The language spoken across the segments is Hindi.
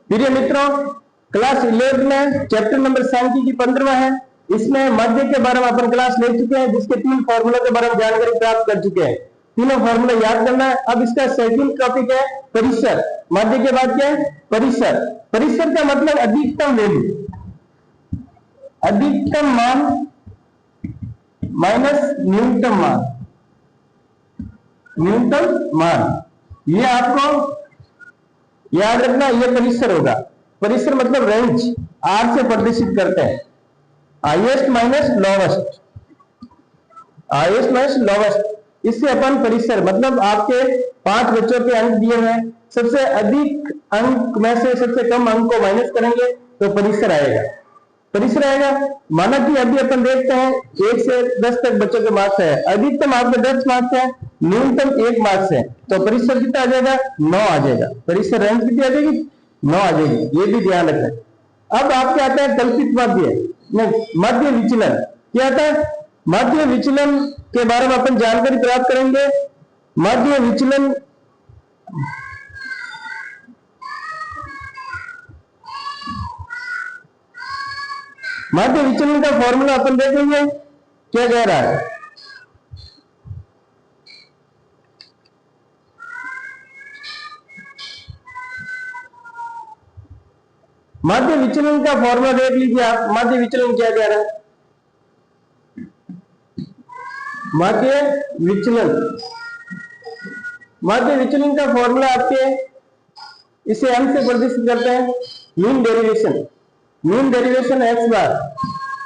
प्रिय मित्रों, क्लास 11 में चैप्टर नंबर सांख्यिकी 15वां है। इसमें मध्य के बारे में अपन क्लास ले चुके हैं, जिसके 3 फॉर्मूला के बारे में जानकारी प्राप्त कर चुके हैं। तीनों फॉर्मूला याद करना है। अब इसका सेकंड टॉपिक है परिसर। मध्य के बाद क्या है? परिसर। परिसर का मतलब अधिकतम वैल्यू, अधिकतम मान माइनस न्यूनतम मान, न्यूनतम मान। ये आपको याद रखना, ये परिसर होगा। परिसर मतलब रेंज, आर से प्रदर्शित करते हैं, highest minus lowest, highest minus lowest. इससे अपन परिसर मतलब आपके 5 बच्चों के अंक दिए हैं, सबसे अधिक अंक में से सबसे कम अंक को माइनस करेंगे तो परिसर आएगा। परिसर आएगा। माना कि अभी अपन देखते हैं 1 से 10 तक बच्चों के मार्क्स है, अधिकतम आपके 10 मार्क्स है, न्यूनतम 1 मार्क्स है, तो परिसर कितना आ जाएगा? 9 आ जाएगा। परिसर रेंज कितनी आ जाएगी? 9 आ जाएगी। ये भी ध्यान रखना। अब आपके आता है कल्पित मध्य, नहीं मध्य विचलन। क्या आता है? मध्य विचलन के बारे में अपन जानकारी प्राप्त करेंगे। मध्य विचलन मध्य विचलन का फॉर्मूला अपन देखेंगे क्या कह रहा है। मध्य विचलन का फॉर्मूला देख लीजिए आप। मध्य विचलन क्या कह रहा है? मध्य विचलन, मध्य विचलन का फॉर्मूला आपके इसे अंक से प्रदर्शित करते हैं, mean derivation. Mean derivation x bar,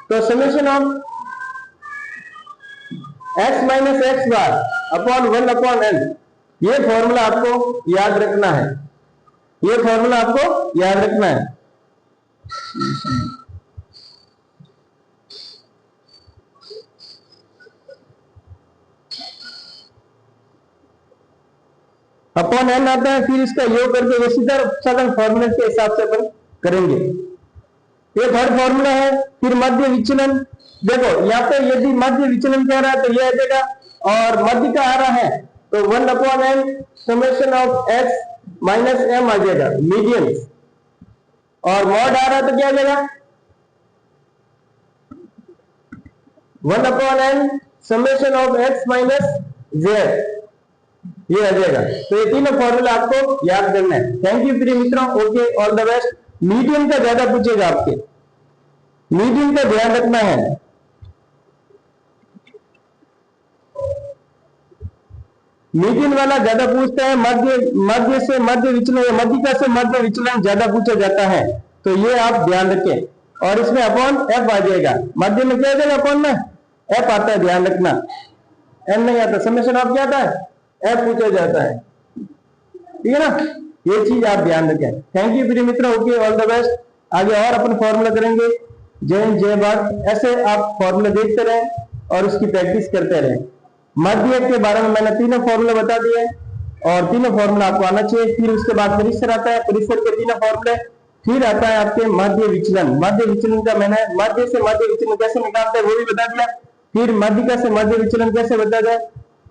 तो summation of x minus x bar upon 1 upon n. ये फॉर्मूला आपको याद रखना है, ये फॉर्मूला आपको याद रखना है। अपॉन एन आता है, फिर इसका योग करके वो सीधा साधारण फॉर्मूले के हिसाब से अपन करेंगे। ये थर्ड फॉर्मूला है। फिर मध्य विचलन, देखो यहाँ पे यदि मध्य विचलन कह रहा है तो ये आ जाएगा, और मध्य का आ रहा है तो 1 upon n summation of x minus m आ जाएगा, मीडियन। और मॉड आ रहा है तो क्या आ जाएगा? 1 upon n summation of x minus z, ये आ जाएगा। तो ये तीनों फॉर्मूला आपको याद करना है। थैंक यू प्रिय मित्रों, okay, all the best. Median का ज्यादा पूछेगा आपके, मीडियन का ध्यान रखना है। मीडियन वाला ज्यादा पूछता है। मध्य से मध्य विचलन या मध्यिका से मध्य विचलन ज्यादा पूछा जाता है, तो ये आप ध्यान रखें। और इसमें अपॉन एफ आ जाएगा। मध्य में क्या आ जाएगा? अपॉन में एफ आता है, ध्यान रखना। एन नहीं आता। समेशन ऑफ क्या आता है? एफ पूछा जाता है, ठीक है ना? ये चीज आप ध्यान रखें। थैंक यू प्रिय मित्रों, ओके, ऑल द बेस्ट। आगे और अपन फॉर्मूला करेंगे। जय हिंद, जय भारत। ऐसे आप फॉर्मूला देखते रहें और उसकी प्रैक्टिस करते रहें। मध्य के बारे में मैंने तीनों फॉर्मूले बता दिए और तीनों फॉर्मूला आपको आना चाहिए। फिर उसके बाद परिसर आता है, परिसर के तीनों फॉर्मूले। फिर आता है आपके मध्य विचलन। मध्य विचलन का मैंने मध्य से मध्य विचलन कैसे निकालते हैं वो भी बता दिया। फिर मध्यिका से मध्य विचलन कैसे बता दिया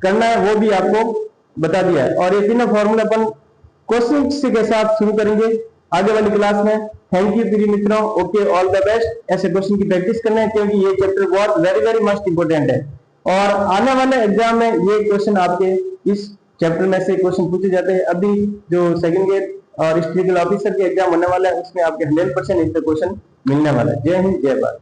करना है वो भी आपको बता दिया है। और ये तीनों फॉर्मूले अपन क्वेश्चन के साथ शुरू करेंगे आगे वाली क्लास में। थैंक यू प्रिय मित्रों, ओके, ऑल द बेस्ट। ऐसे क्वेश्चन की प्रैक्टिस करना है क्योंकि ये चैप्टर बहुत वेरी वेरी मस्ट इंपोर्टेंट है और आने वाले एग्जाम में ये क्वेश्चन आपके इस चैप्टर में से क्वेश्चन पूछे जाते हैं। अभी जो सेकंड ग्रेड और हिस्ट्रिकल ऑफिसर के एग्जाम होने वाला है उसमें आपके 100% इससे क्वेश्चन मिलने वाला है। जय हिंद, जय भारत।